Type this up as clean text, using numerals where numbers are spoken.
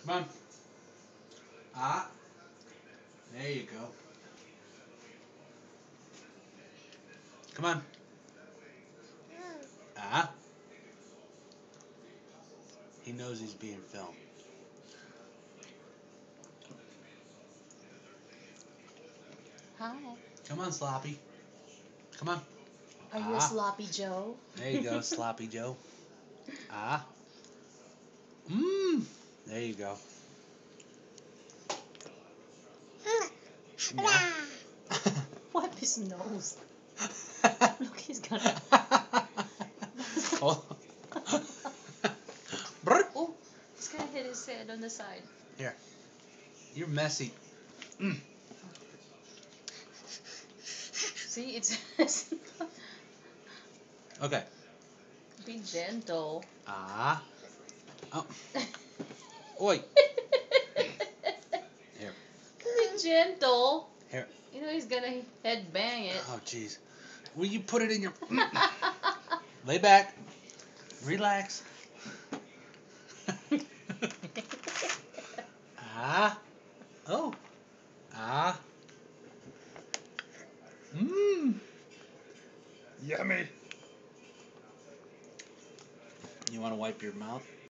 Come on. Ah. There you go. Come on. Ah. He knows he's being filmed. Hi. Come on, Sloppy. Come on. Are you a sloppy Joe? There you go, Sloppy Joe. Ah. Mmm. There you go. Yeah. Wipe his nose. Look, he's gonna. Oh. Oh, he's gonna hit his head on the side. Here. You're messy. Mm. See, it's. Okay. Be gentle. Ah. Oh. Oi. Here. Be gentle. Here. You know he's gonna head bang it. Oh, jeez. Will you put it in your... Lay back. Relax. Ah. Oh. Ah. Mmm. Yummy. You want to wipe your mouth?